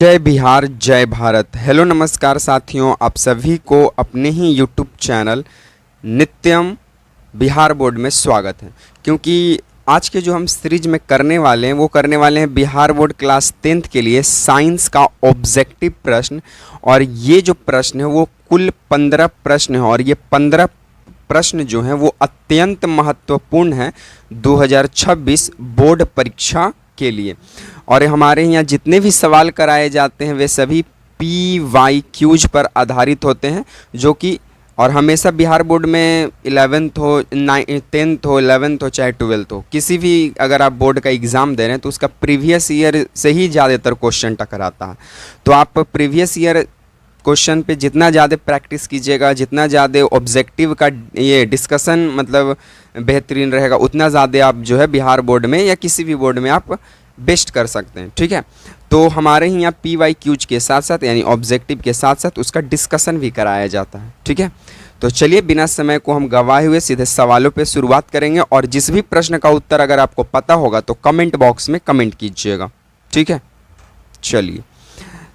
जय बिहार जय भारत। हेलो नमस्कार साथियों, आप सभी को अपने ही यूट्यूब चैनल नित्यम बिहार बोर्ड में स्वागत है। क्योंकि आज के जो हम सीरीज में करने वाले हैं वो करने वाले हैं बिहार बोर्ड क्लास 10th के लिए साइंस का ऑब्जेक्टिव प्रश्न। और ये जो प्रश्न है वो कुल 15 प्रश्न है और ये 15 प्रश्न जो हैं वो अत्यंत महत्वपूर्ण हैं 2026 बोर्ड परीक्षा के लिए। और हमारे यहाँ जितने भी सवाल कराए जाते हैं वे सभी PYQs पर आधारित होते हैं, जो कि और हमेशा बिहार बोर्ड में 11th हो 10th हो 11th हो चाहे 12th हो, किसी भी अगर आप बोर्ड का एग्ज़ाम दे रहे हैं तो उसका प्रीवियस ईयर से ही ज़्यादातर क्वेश्चन टकराता है। तो आप प्रीवियस ईयर क्वेश्चन पे जितना ज़्यादा प्रैक्टिस कीजिएगा, जितना ज़्यादा ऑब्जेक्टिव का ये डिस्कशन मतलब बेहतरीन रहेगा, उतना ज़्यादा आप जो है बिहार बोर्ड में या किसी भी बोर्ड में आप बेस्ट कर सकते हैं। ठीक है, तो हमारे ही यहाँ PYQs के साथ साथ यानी ऑब्जेक्टिव के साथ साथ उसका डिस्कशन भी कराया जाता है। ठीक है, तो चलिए बिना समय को हम गवाए हुए सीधे सवालों पे शुरुआत करेंगे। और जिस भी प्रश्न का उत्तर अगर आपको पता होगा तो कमेंट बॉक्स में कमेंट कीजिएगा। ठीक है, चलिए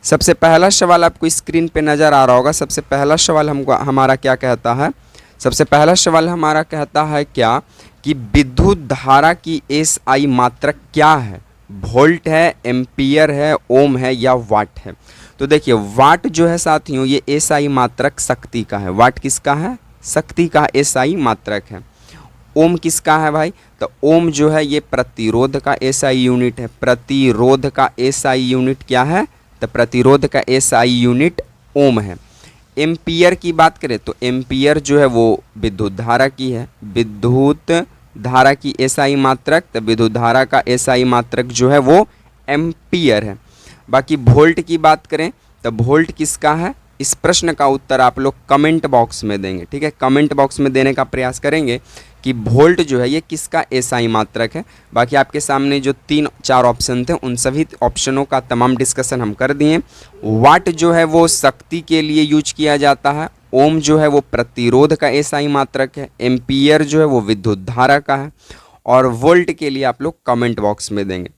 सबसे पहला सवाल आपको स्क्रीन पे नज़र आ रहा होगा। सबसे पहला सवाल हमारा क्या कहता है? सबसे पहला सवाल हमारा कहता है क्या कि विद्युत धारा की SI मात्रक क्या है? वोल्ट है, एम्पियर है, ओम है या वाट है? तो देखिए वाट जो है साथियों ये SI मात्रक शक्ति का है। वाट किसका है? शक्ति का SI मात्रक है। ओम किसका है भाई? तो ओम जो है ये प्रतिरोध का SI यूनिट है। प्रतिरोध का SI यूनिट क्या है? तो प्रतिरोध का SI यूनिट ओम है। एम्पियर की बात करें तो एम्पियर जो है वो विद्युत धारा की है। विद्युत धारा की SI मात्रक, तो विद्युत धारा का SI मात्रक जो है वो एम्पियर है। बाकी वोल्ट की बात करें तो वोल्ट किसका है? इस प्रश्न का उत्तर आप लोग कमेंट बॉक्स में देंगे। ठीक है, कमेंट बॉक्स में देने का प्रयास करेंगे कि वोल्ट जो है ये किसका SI मात्रक है। बाकी आपके सामने जो 3-4 ऑप्शन थे उन सभी ऑप्शनों का तमाम डिस्कशन हम कर दिए। वाट जो है वो शक्ति के लिए यूज किया जाता है। ओम जो है वो प्रतिरोध का SI मात्रक है। एम्पियर जो है वो विद्युत धारा का है। और वोल्ट के लिए आप लोग कमेंट बॉक्स में देंगे।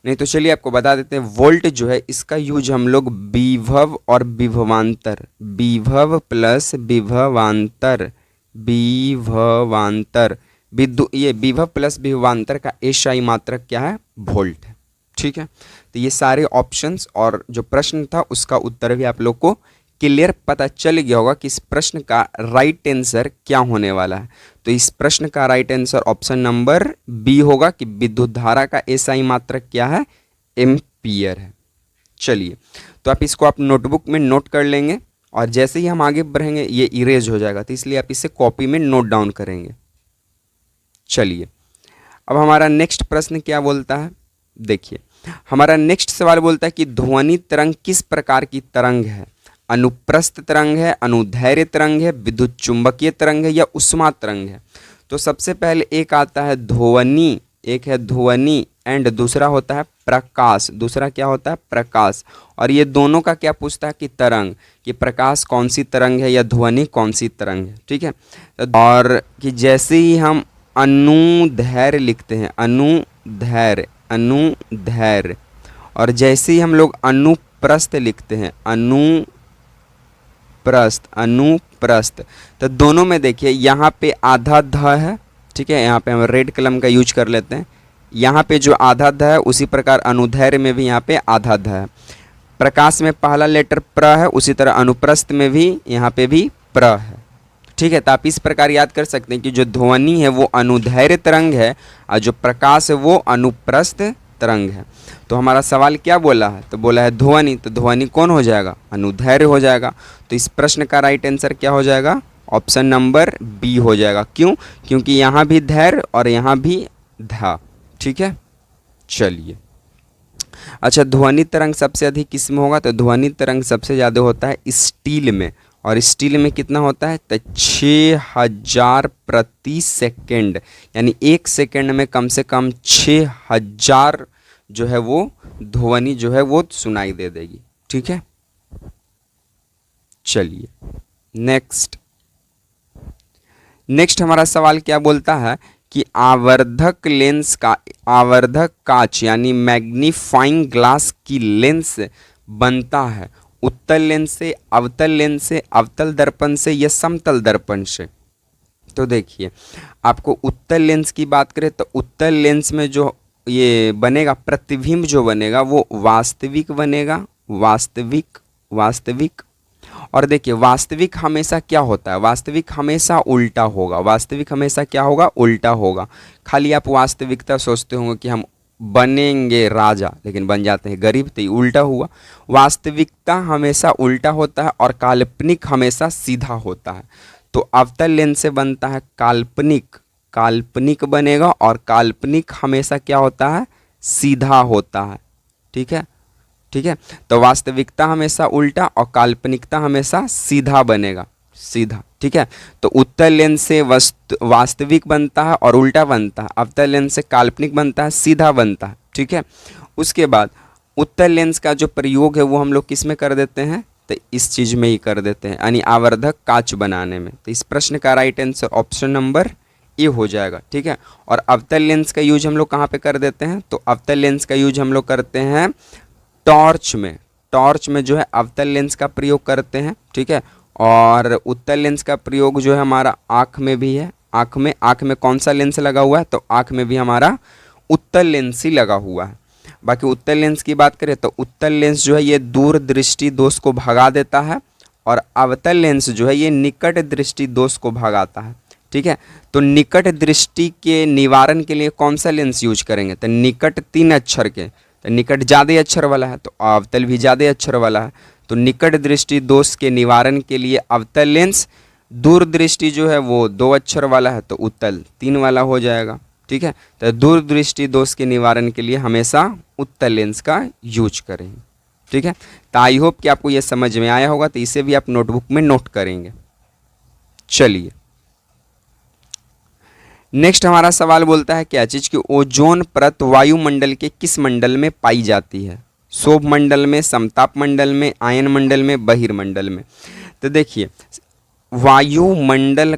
नहीं तो चलिए आपको बता देते हैं वोल्ट जो है इसका यूज हम लोग विभव और विभवांतर, विभव प्लस विभवांतर, विभवांतर विद्युत, ये विभव प्लस विभवांतर का SI मात्रक क्या है? वोल्ट है। ठीक है, तो ये सारे ऑप्शंस और जो प्रश्न था उसका उत्तर भी आप लोग को क्लियर पता चल गया होगा कि इस प्रश्न का राइट आंसर क्या होने वाला है। तो इस प्रश्न का right answer option number B होगा कि विद्युत धारा का SI मात्रक क्या है? एम्पियर है। चलिए तो आप इसको आप नोटबुक में नोट कर लेंगे और जैसे ही हम आगे बढ़ेंगे ये इरेज हो जाएगा, तो इसलिए आप इसे कॉपी में नोट डाउन करेंगे। चलिए अब हमारा नेक्स्ट प्रश्न क्या बोलता है? देखिए हमारा नेक्स्ट सवाल बोलता है कि ध्वनि तरंग किस प्रकार की तरंग है? अनुप्रस्थ तरंग है, अनुदैर्घ्य तरंग है, विद्युत चुंबकीय तरंग है या उष्मा तरंग है? तो सबसे पहले एक आता है ध्वनि, एक है ध्वनि एंड दूसरा होता है प्रकाश। दूसरा क्या होता है? प्रकाश। और ये दोनों का क्या पूछता है कि तरंग, कि प्रकाश कौन सी तरंग है या ध्वनि कौन सी तरंग है। ठीक है, और कि जैसे ही हम अनुदैर्घ्य लिखते हैं, अनुदैर्घ्य, अनुदैर्घ्य, और जैसे ही हम लोग अनुप्रस्थ लिखते हैं, अनुप्रस्थ, अनुप्रस्थ, तो दोनों में देखिए यहाँ पे आधा ध है। ठीक है, यहाँ पे हम रेड कलम का यूज कर लेते हैं। यहाँ पे जो आधा ध है उसी प्रकार अनुदैर्घ्य में भी यहाँ पे आधा ध है। प्रकाश में पहला लेटर प्र है, उसी तरह अनुप्रस्थ में भी यहाँ पे भी प्र है। ठीक है, तो आप इस प्रकार याद कर सकते हैं कि जो ध्वनि है वो अनुदैर्घ्य तरंग है और जो प्रकाश है वो अनुप्रस्थ तरंग है। तो हमारा सवाल क्या बोला है? तो बोला है ध्वनि, तो ध्वनि कौन हो जाएगा? अनुदैर्घ्य हो जाएगा। तो इस प्रश्न का राइट आंसर क्या हो जाएगा? ऑप्शन नंबर बी हो जाएगा। क्यों? क्योंकि यहाँ भी धैर्य और यहाँ भी धा। ठीक है, चलिए अच्छा ध्वनि तरंग सबसे अधिक किस में होगा? तो ध्वनि तरंग सबसे ज़्यादा होता है स्टील में। और स्टील में कितना होता है? तो 6000 प्रति सेकेंड, यानी 1 सेकेंड में कम से कम 6000 जो है वो ध्वनि जो है वो सुनाई दे देगी। ठीक है, चलिए नेक्स्ट हमारा सवाल क्या बोलता है कि आवर्धक लेंस का, आवर्धक कांच यानी मैग्नीफाइंग ग्लास की लेंस बनता है उत्तल लेंस से, अवतल लेंस से, अवतल दर्पण से या समतल दर्पण से। तो देखिए आपको उत्तल लेंस की बात करें तो उत्तल लेंस में जो ये बनेगा प्रतिबिंब जो बनेगा वो वास्तविक बनेगा, वास्तविक। और देखिए वास्तविक हमेशा क्या होता है, वास्तविक हमेशा उल्टा होगा, वास्तविक हमेशा क्या होगा, उल्टा होगा। खाली आप वास्तविकता सोचते होंगे कि हम बनेंगे राजा लेकिन बन जाते हैं गरीब, तो ये उल्टा हुआ। वास्तविकता हमेशा उल्टा होता है और काल्पनिक हमेशा सीधा होता है। तो अवतल लेंस से बनता है काल्पनिक बनेगा और काल्पनिक हमेशा क्या होता है, सीधा होता है। ठीक है। तो वास्तविकता हमेशा उल्टा और काल्पनिकता हमेशा सीधा बनेगा, सीधा। ठीक है। तो उत्तल लेंस से वास्तविक बनता है और उल्टा बनता है, अवतल लेंस से काल्पनिक बनता है, सीधा बनता है। ठीक है। उसके बाद उत्तल लेंस का जो प्रयोग है वो हम लोग किस में कर देते हैं, तो इस चीज़ में ही कर देते हैं, यानी आवर्धक कांच बनाने में। तो इस प्रश्न का right answer option number A हो जाएगा। ठीक है। और अवतल लेंस का यूज हम लोग कहाँ पे कर देते हैं, तो अवतल लेंस का यूज हम लोग करते हैं टॉर्च में जो है अवतल लेंस का प्रयोग करते हैं। ठीक है। और उत्तल लेंस का प्रयोग जो है हमारा आँख में भी है। आँख में कौन सा लेंस लगा हुआ है, तो आँख में भी हमारा उत्तल लेंस ही लगा हुआ है। बाकी उत्तल लेंस की बात करें तो उत्तल लेंस जो है ये दूर दृष्टि दोष को भगा देता है और अवतल लेंस जो है ये निकट दृष्टि दोष को भगाता है। ठीक है। तो निकट दृष्टि के निवारण के लिए कौन सा लेंस यूज करेंगे, तो निकट 3 अक्षर के, तो निकट ज़्यादा अक्षर वाला है तो अवतल भी ज़्यादा अक्षर वाला है। तो निकट दृष्टि दोष के निवारण के लिए अवतल लेंस, दूर दृष्टि जो है वो 2 अक्षर वाला है तो उत्तल 3 वाला हो जाएगा। ठीक है। तो दूर दृष्टि दोष के निवारण के लिए हमेशा उत्तल लेंस का यूज करें। ठीक है। तो आई होप कि आपको ये समझ में आया होगा, तो इसे भी आप नोटबुक में नोट करेंगे। चलिए नेक्स्ट हमारा सवाल बोलता है क्या चीज़ की ओजोन परत वायुमंडल के किस मंडल में पाई जाती है, शोभ मंडल में, समताप मंडल में, आयन मंडल में, बहिर्मंडल में। तो देखिए वायुमंडल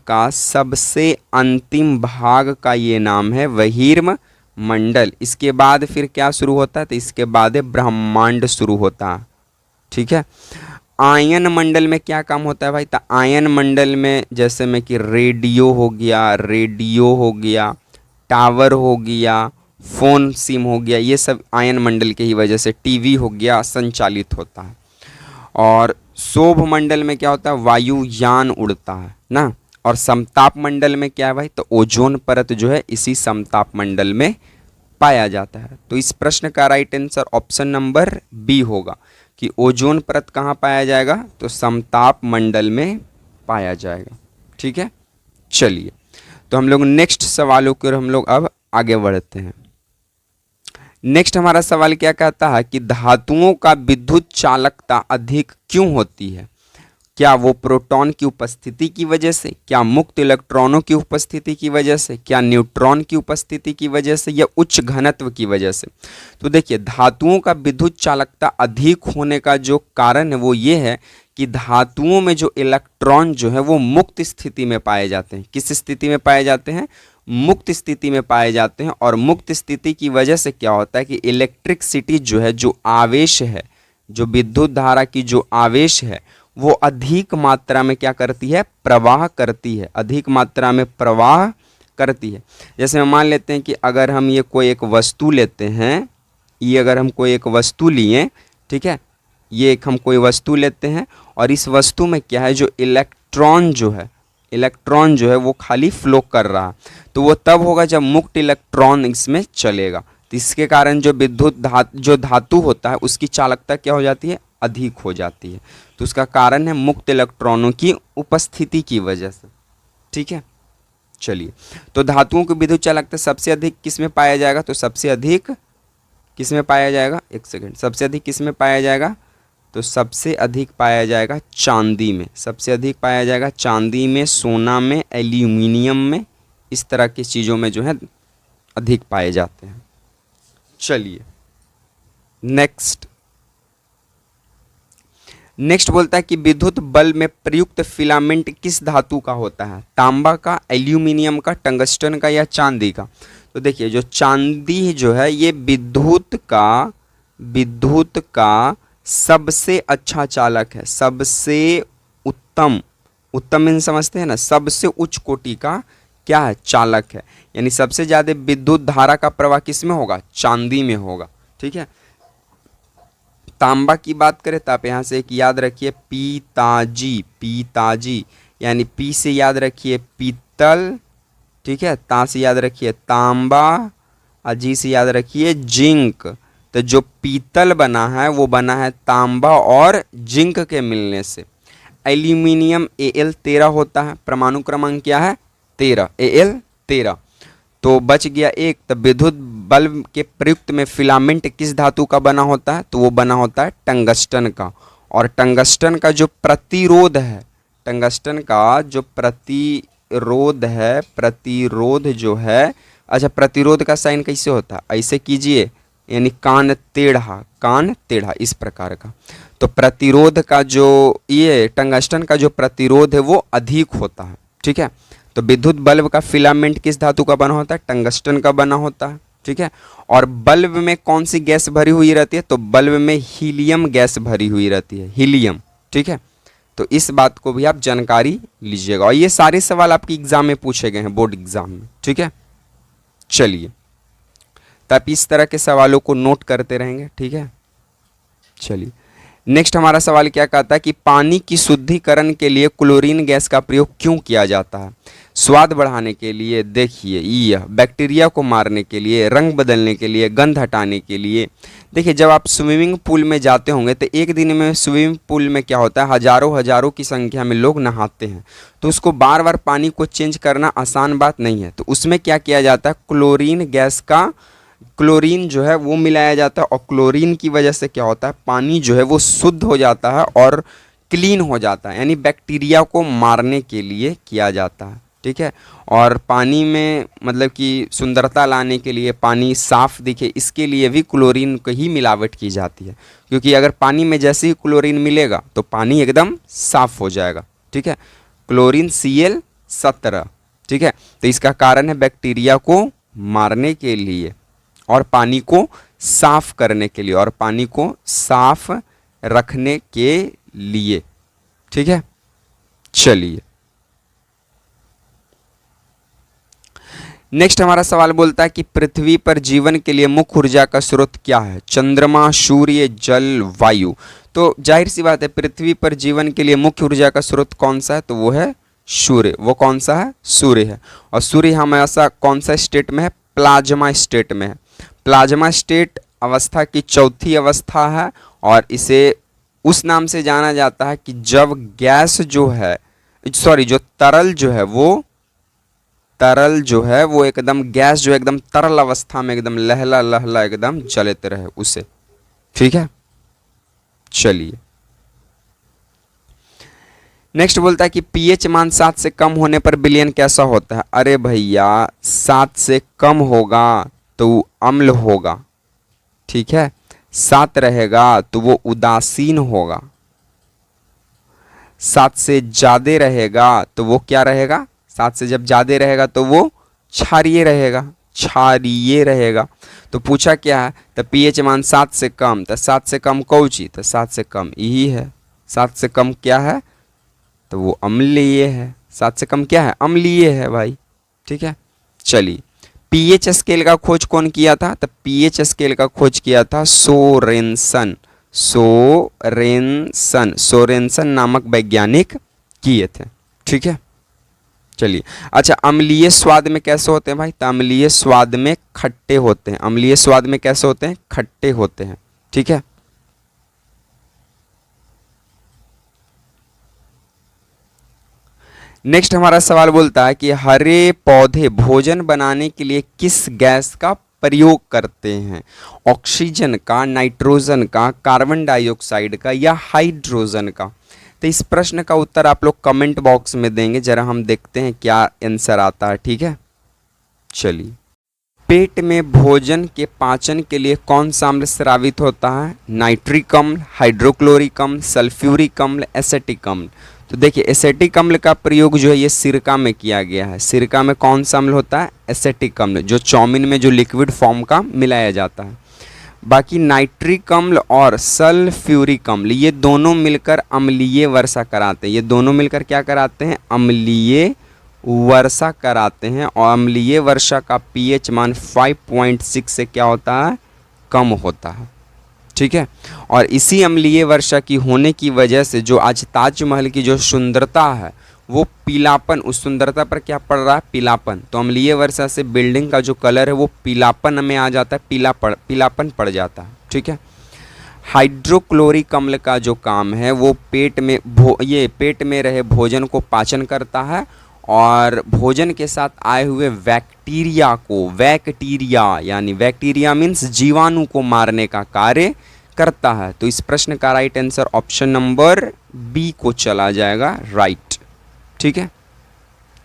का सबसे अंतिम भाग का ये नाम है बहिर्म मंडल। इसके बाद फिर क्या शुरू होता है, तो इसके बाद ब्रह्मांड शुरू होता है। ठीक है। आयन मंडल में क्या काम होता है भाई, तो आयन मंडल में जैसे में कि रेडियो हो गया, टावर हो गया, फोन सिम हो गया, ये सब आयन मंडल के ही वजह से, टीवी हो गया, संचालित होता है। और शोभ मंडल में क्या होता है, वायुयान उड़ता है ना। और समताप मंडल में क्या है भाई, तो ओजोन परत जो है इसी समताप मंडल में पाया जाता है। तो इस प्रश्न का right answer option number B होगा कि ओजोन परत कहाँ पाया जाएगा, तो समताप मंडल में पाया जाएगा। ठीक है। चलिए तो हम लोग नेक्स्ट सवालों की ओर हम लोग अब आगे बढ़ते हैं। नेक्स्ट हमारा सवाल क्या कहता है कि धातुओं का विद्युत चालकता अधिक क्यों होती है, क्या वो प्रोटॉन की उपस्थिति की वजह से, क्या मुक्त इलेक्ट्रॉनों की उपस्थिति की वजह से, क्या न्यूट्रॉन की उपस्थिति की वजह से, या उच्च घनत्व की वजह से। तो देखिए धातुओं का विद्युत चालकता अधिक होने का जो कारण है वो ये है कि धातुओं में जो इलेक्ट्रॉन जो है वो मुक्त स्थिति में पाए जाते हैं। किस स्थिति में पाए जाते हैं, मुक्त स्थिति में पाए जाते हैं। और मुक्त स्थिति की वजह से क्या होता है कि इलेक्ट्रिसिटी जो है, जो आवेश है, जो विद्युत धारा की जो आवेश है वो अधिक मात्रा में क्या करती है, प्रवाह करती है, अधिक मात्रा में प्रवाह करती है। जैसे मान लेते हैं कि अगर हम ये कोई एक वस्तु लेते हैं, ये अगर हम कोई एक वस्तु लिए, ठीक है, ये एक हम कोई वस्तु लेते हैं और इस वस्तु में क्या है, जो इलेक्ट्रॉन जो है वो खाली फ्लो कर रहा, तो वो तब होगा जब मुक्त इलेक्ट्रॉन इसमें चलेगा। तो इसके कारण जो जो धातु होता है उसकी चालकता क्या हो जाती है, अधिक हो जाती है। तो उसका कारण है मुक्त इलेक्ट्रॉनों की उपस्थिति की वजह से। ठीक है। चलिए तो धातुओं की विद्युत चालकता सबसे अधिक किस में पाया जाएगा, तो सबसे अधिक किस में पाया जाएगा, एक सेकेंड, सबसे अधिक किस में पाया जाएगा, तो सबसे अधिक पाया जाएगा चांदी में, सबसे अधिक पाया जाएगा चांदी में, सोना में, एल्यूमिनियम में, इस तरह की चीज़ों में जो है अधिक पाए जाते हैं। चलिए नेक्स्ट बोलता है कि विद्युत बल्ब में प्रयुक्त फिलामेंट किस धातु का होता है, तांबा का, एल्यूमिनियम का, टंगस्टन का, या चांदी का। तो देखिए जो चांदी जो है ये विद्युत का सबसे अच्छा चालक है, सबसे उत्तम, उत्तम इन समझते हैं ना, सबसे उच्च कोटि का क्या है, चालक है। यानी सबसे ज्यादा विद्युत धारा का प्रवाह किस में होगा, चांदी में होगा। ठीक है। तांबा की बात करें तो आप यहाँ से एक याद रखिए पीताजी, पीताजी यानी पी से याद रखिए पीतल, ठीक है, ता से याद रखिए तांबा और जी से याद रखिए जिंक। तो जो पीतल बना है वो बना है तांबा और जिंक के मिलने से। एल्यूमिनियम Al13 होता है, परमाणु क्रमांक क्या है 13, Al13। तो बच गया एक। तो विद्युत बल्ब के प्रयुक्त में फिलामेंट किस धातु का बना होता है, तो वो बना होता है टंगस्टन का। और टंगस्टन का जो प्रतिरोध है, टंगस्टन का जो प्रतिरोध जो है, अच्छा प्रतिरोध का साइन कैसे होता है, ऐसे कीजिए यानी कान टेढ़ा इस प्रकार का। तो प्रतिरोध का जो ये टंगस्टन का जो प्रतिरोध है वो अधिक होता है। ठीक है। तो विद्युत बल्ब का फिलामेंट किस धातु का बना होता है, टंगस्टन का बना होता है। ठीक है। और बल्ब में कौन सी गैस भरी हुई रहती है, तो बल्ब में हीलियम गैस भरी हुई रहती है, हीलियम। ठीक है। तो इस बात को भी आप जानकारी लीजिएगा और ये सारे सवाल आपके एग्जाम में पूछे गए हैं, बोर्ड एग्जाम में। ठीक है। चलिए, तो आप इस तरह के सवालों को नोट करते रहेंगे। ठीक है। चलिए, नेक्स्ट हमारा सवाल क्या कहता है कि पानी की शुद्धिकरण के लिए क्लोरीन गैस का प्रयोग क्यों किया जाता है। स्वाद बढ़ाने के लिए, देखिए यह बैक्टीरिया को मारने के लिए, रंग बदलने के लिए, गंध हटाने के लिए। देखिए जब आप स्विमिंग पूल में जाते होंगे तो एक दिन में स्विमिंग पूल में क्या होता है, हजारों की संख्या में लोग नहाते हैं, तो उसको बार बार पानी को चेंज करना आसान बात नहीं है। तो उसमें क्या किया जाता है, क्लोरीन गैस का, क्लोरीन जो है वो मिलाया जाता है और क्लोरीन की वजह से क्या होता है, पानी जो है वो शुद्ध हो जाता है और क्लीन हो जाता है, यानी बैक्टीरिया को मारने के लिए किया जाता है। ठीक है। और पानी में मतलब कि सुंदरता लाने के लिए, पानी साफ दिखे, इसके लिए भी क्लोरीन को ही मिलावट की जाती है, क्योंकि अगर पानी में जैसे ही क्लोरीन मिलेगा तो पानी एकदम साफ हो जाएगा। ठीक है। Chlorine Cl17। ठीक है। तो इसका कारण है बैक्टीरिया को मारने के लिए और पानी को साफ करने के लिए और पानी को साफ रखने के लिए। ठीक है। चलिए, नेक्स्ट हमारा सवाल बोलता है कि पृथ्वी पर जीवन के लिए मुख्य ऊर्जा का स्रोत क्या है, चंद्रमा, सूर्य, जल, वायु। तो जाहिर सी बात है पृथ्वी पर जीवन के लिए मुख्य ऊर्जा का स्रोत कौन सा है, तो वो है सूर्य। वो कौन सा है, सूर्य है। और सूर्य हमेशा कौन सा स्टेट में है, प्लाज्मा स्टेट में है। प्लाज्मा स्टेट अवस्था की चौथी अवस्था है और इसे उस नाम से जाना जाता है कि जब गैस जो है, सॉरी जो तरल जो है वो एकदम, गैस जो एकदम तरल अवस्था में एकदम लहला लहला एकदम चलते रहे उसे। ठीक है। चलिए, नेक्स्ट बोलता है कि पीएच मान 7 से कम होने पर विलयन कैसा होता है। अरे भैया 7 से कम होगा तो अम्ल होगा। ठीक है। 7 रहेगा तो वो उदासीन होगा। 7 से ज्यादा रहेगा तो वो क्या रहेगा, 7 से जब ज्यादा रहेगा तो वो क्षारीय रहेगा। तो पूछा क्या है, तो पीएच मान 7 से कम, तो 7 से कम कौची, तो 7 से कम यही है। 7 से कम क्या है, तो वो अम्लीय है। 7 से कम क्या है, अम्लीय है भाई। ठीक है। चलिए, पीएच स्केल का खोज कौन किया था, तो पीएच स्केल का खोज किया था सोरेनसन नामक वैज्ञानिक किए थे। ठीक है। चलिए, अच्छा अम्लीय स्वाद में कैसे होते हैं भाई, तो अम्लीय स्वाद में खट्टे होते हैं। अम्लीय स्वाद में कैसे होते हैं, खट्टे होते हैं। ठीक है। नेक्स्ट हमारा सवाल बोलता है कि हरे पौधे भोजन बनाने के लिए किस गैस का प्रयोग करते हैं, ऑक्सीजन का, नाइट्रोजन का, कार्बन डाइऑक्साइड का या हाइड्रोजन का। तो इस प्रश्न का उत्तर आप लोग कमेंट बॉक्स में देंगे, जरा हम देखते हैं क्या आंसर आता है। ठीक है। चलिए, पेट में भोजन के पाचन के लिए कौन सा अम्ल स्रावित होता है, नाइट्रिक अम्ल, हाइड्रोक्लोरिक अम्ल, सल्फ्यूरिक अम्ल, एसिटिक अम्ल। तो देखिए एसेटिक अम्ल का प्रयोग जो है ये सिरका में किया गया है। सिरका में कौन सा अम्ल होता है? एसेटिक अम्ल, जो चाउमीन में जो लिक्विड फॉर्म का मिलाया जाता है। बाकी नाइट्रिक अम्ल और सल्फ्यूरिक अम्ल ये दोनों मिलकर अम्लीय वर्षा कराते हैं। ये दोनों मिलकर क्या कराते हैं? अम्लीय वर्षा कराते हैं। और अम्लीय वर्षा का पीएच मान 5.6 से क्या होता है? कम होता है। ठीक है। और इसी अम्लीय वर्षा की होने की वजह से जो आज ताजमहल की जो सुंदरता है वो पीलापन, उस सुंदरता पर क्या पड़ रहा है? पीलापन। तो अम्लीय वर्षा से बिल्डिंग का जो कलर है वो पीलापन में आ जाता है, पीलापन पड़ जाता है। ठीक है। हाइड्रोक्लोरिक अम्ल का जो काम है वो पेट में रहे भोजन को पाचन करता है और भोजन के साथ आए हुए बैक्टीरिया मीन्स जीवाणु को मारने का कार्य करता है। तो इस प्रश्न का right answer option number B को चला जाएगा, राइट। ठीक है,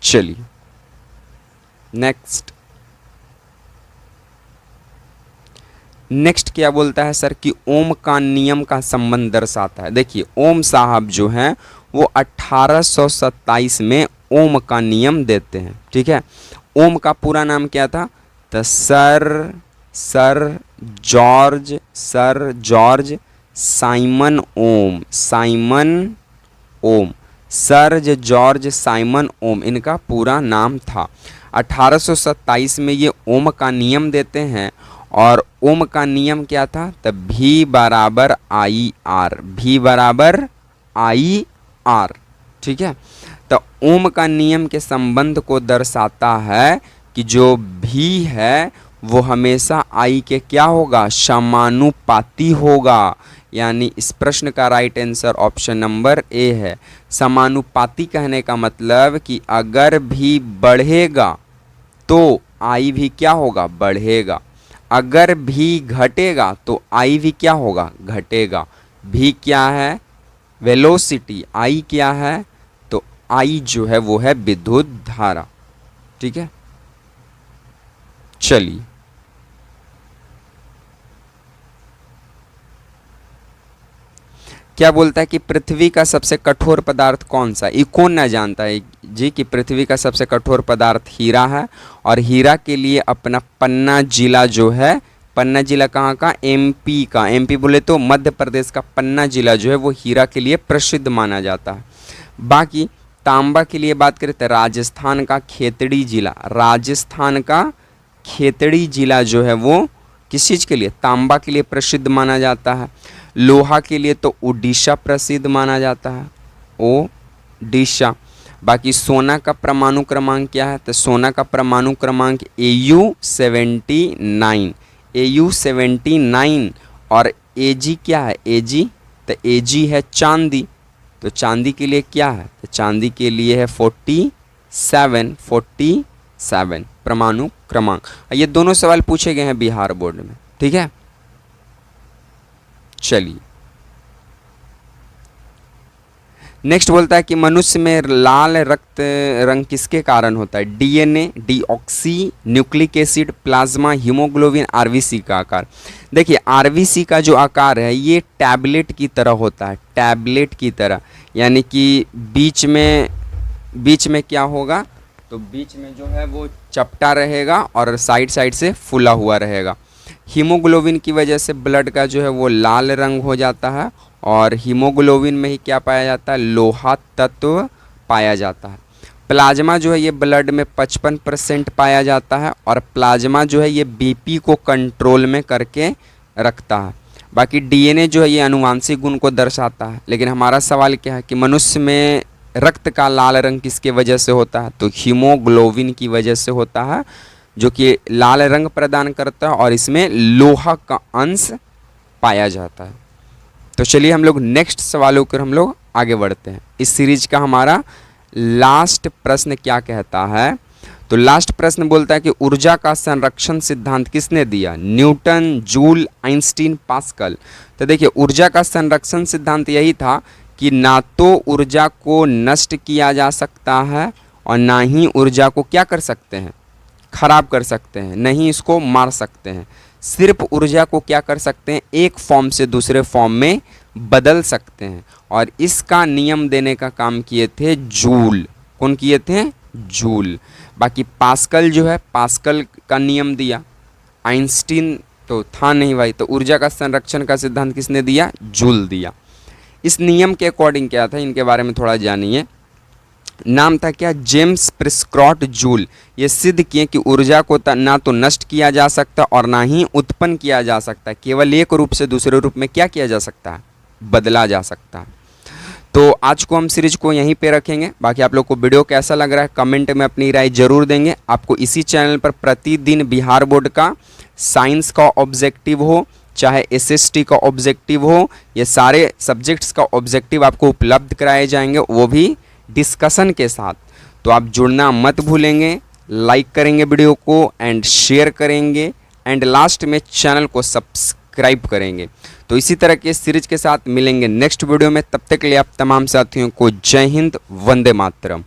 चलिए नेक्स्ट क्या बोलता है सर कि ओम का नियम का संबंध दर्शाता है। देखिए ओम साहब जो हैं वो 1827 में ओम का नियम देते हैं। ठीक है। ओम का पूरा नाम क्या था? तो सर जॉर्ज साइमन ओम, सर जॉर्ज साइमन ओम इनका पूरा नाम था। 1827 में ये ओम का नियम देते हैं और ओम का नियम क्या था? तो V बराबर आई आर। ठीक है। तो ओम का नियम के संबंध को दर्शाता है कि जो भी है वो हमेशा आई के क्या होगा? समानुपाती होगा। यानी इस प्रश्न का right answer option number A है। समानुपाती कहने का मतलब कि अगर भी बढ़ेगा तो आई भी क्या होगा? बढ़ेगा। अगर भी घटेगा तो आई भी क्या होगा? घटेगा। भी क्या है? वेलोसिटी। आई क्या है? तो आई जो है वो है विद्युत धारा। ठीक है, चलिए क्या बोलता है कि पृथ्वी का सबसे कठोर पदार्थ कौन सा? ये कौन ना जानता है जी कि पृथ्वी का सबसे कठोर पदार्थ हीरा है। और हीरा के लिए अपना पन्ना जिला जो है, पन्ना जिला कहाँ का? एमपी का। एमपी बोले तो मध्य प्रदेश का पन्ना जिला जो है वो हीरा के लिए प्रसिद्ध माना जाता है। बाकी तांबा के लिए बात करें तो राजस्थान का खेतड़ी जिला जो है वो किस चीज़ के लिए? तांबा के लिए प्रसिद्ध माना जाता है। लोहा के लिए तो उड़ीसा प्रसिद्ध माना जाता है, ओडिशा। बाकी सोना का परमाणु क्रमांक क्या है? तो सोना का परमाणु क्रमांक AU79 और AG क्या है? AG तो AG है चांदी। तो चांदी के लिए क्या है? तो चांदी के लिए है 47 परमाणु क्रमांक। ये दोनों सवाल पूछे गए हैं बिहार बोर्ड में। ठीक है, चलिए नेक्स्ट बोलता है कि मनुष्य में लाल रक्त रंग किसके कारण होता है? DNA, deoxy nucleic acid, plasma, haemoglobin, RBC का आकार। देखिए आरबीसी का जो आकार है ये टैबलेट की तरह होता है, टैबलेट की तरह। यानी कि बीच में क्या होगा? तो बीच में जो है वो चपटा रहेगा और साइड से फूला हुआ रहेगा। हीमोग्लोबिन की वजह से ब्लड का जो है वो लाल रंग हो जाता है और हीमोग्लोबिन में ही क्या पाया जाता है? लोहा तत्व पाया जाता है। प्लाज्मा जो है ये ब्लड में 55% पाया जाता है और प्लाज्मा जो है ये बीपी को कंट्रोल में करके रखता है। बाकी DNA जो है ये अनुवांशिक गुण को दर्शाता है। लेकिन हमारा सवाल क्या है कि मनुष्य में रक्त का लाल रंग किसके वजह से होता है? तो हीमोग्लोबिन की वजह से होता है, जो कि लाल रंग प्रदान करता है और इसमें लोहा का अंश पाया जाता है। तो चलिए हम लोग नेक्स्ट सवालों पर हम लोग आगे बढ़ते हैं। इस सीरीज का हमारा लास्ट प्रश्न क्या कहता है? तो लास्ट प्रश्न बोलता है कि ऊर्जा का संरक्षण सिद्धांत किसने दिया? Newton, joule, Einstein, pascal. तो देखिए ऊर्जा का संरक्षण सिद्धांत यही था कि ना तो ऊर्जा को नष्ट किया जा सकता है और ना ही ऊर्जा को क्या कर सकते हैं? खराब कर सकते हैं, नहीं इसको मार सकते हैं। सिर्फ ऊर्जा को क्या कर सकते हैं? एक फॉर्म से दूसरे फॉर्म में बदल सकते हैं। और इसका नियम देने का काम किए थे जूल। कौन किए थे? जूल। बाकी पास्कल जो है, पास्कल का नियम दिया। आइंस्टीन तो था नहीं भाई, तो ऊर्जा का संरक्षण का सिद्धांत किसने दिया? जूल दिया। इस नियम के अकॉर्डिंग क्या था, इनके बारे में थोड़ा जानिए। नाम था क्या? James Prescott Joule. ये सिद्ध किए कि ऊर्जा को ना तो नष्ट किया जा सकता और ना ही उत्पन्न किया जा सकता, केवल एक रूप से दूसरे रूप में क्या किया जा सकता है? बदला जा सकता है। तो आज को हम सीरीज को यहीं पे रखेंगे। बाकी आप लोग को वीडियो कैसा लग रहा है कमेंट में अपनी राय जरूर देंगे। आपको इसी चैनल पर प्रतिदिन बिहार बोर्ड का साइंस का ऑब्जेक्टिव हो, चाहे एसएसटी का ऑब्जेक्टिव हो, ये सारे सब्जेक्ट्स का ऑब्जेक्टिव आपको उपलब्ध कराए जाएंगे, वो भी डिस्कशन के साथ। तो आप जुड़ना मत भूलेंगे, लाइक करेंगे वीडियो को एंड शेयर करेंगे एंड लास्ट में चैनल को सब्सक्राइब करेंगे। तो इसी तरह के सीरीज के साथ मिलेंगे नेक्स्ट वीडियो में। तब तक के लिए आप तमाम साथियों को जय हिंद, वंदे मातरम।